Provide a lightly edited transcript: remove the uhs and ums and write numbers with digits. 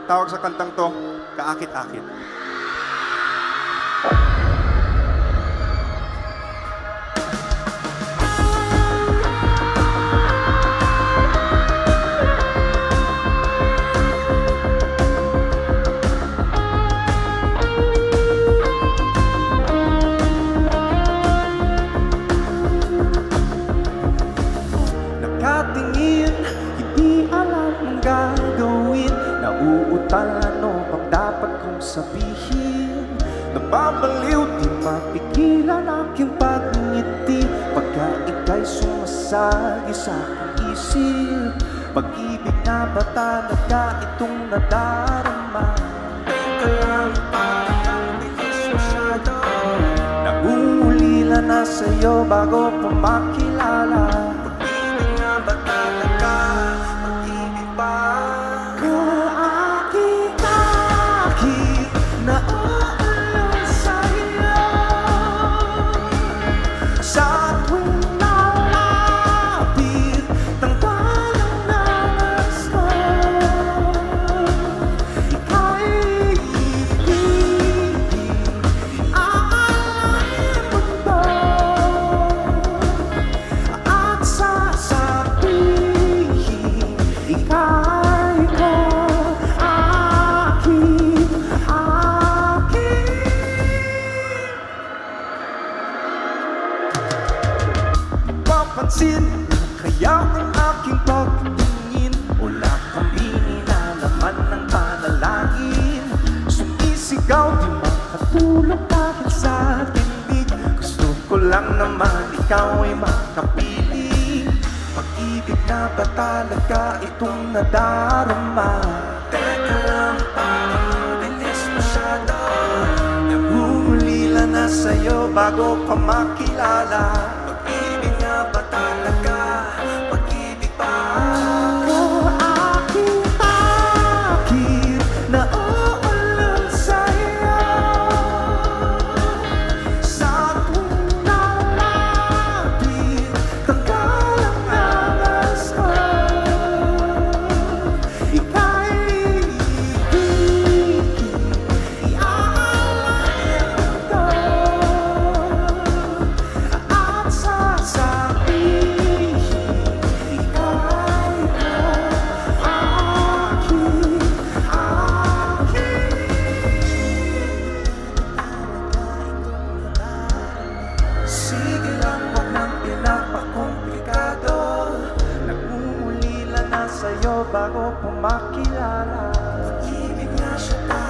Tawag sa kantang to, Kaakit-Akit. Nakatingin, hindi alam ang gagawin. Nauutal, ano bang dapat kong sabihin? Nababaliw, di mapigilan aking pagngiti pagka ika'y sumasagi sa aking isip. Pag-ibig na ba talaga itong nadarama? Teka lang, parang bilis masyado. Nangungulila na sa'yo bago pa makilala. Pag-ibig na ba talaga? Pag-ibig ba? Kaakit-akit na uulan sa'yo. Sa tuwing nalapit, tanggalang nalas ko. Ika'y ibigin, aalamin mo to. At sasabihin, ika'y ko, akit-akit. Papansin, kaya ang aking pagtingin, wala kang binilalaman ng panalangin. Sumisigaw, di makatulog dahil sa tinig. Gusto ko lang naman ikaw ay makapiling. Pag-ibig na ba talaga itong nadarama? Teka lang, parang bilis masyado. Nangungulila na sa'yo bago pa makilala. Pag-ibig nga ba talaga? Pag-ibig ba? Kaakit-akit na uulan sa'yo. Sa tuwing nalapit, tanggalang angas ko. Ika'y ibigin, iaalamin mo to. At sasabihin, ika'y ko, akit-akit. Sige lang, huwag nang pinapakomplikado. Nangungulila na sa'yo bago pa makilala. Pag-ibig nga siya tayo.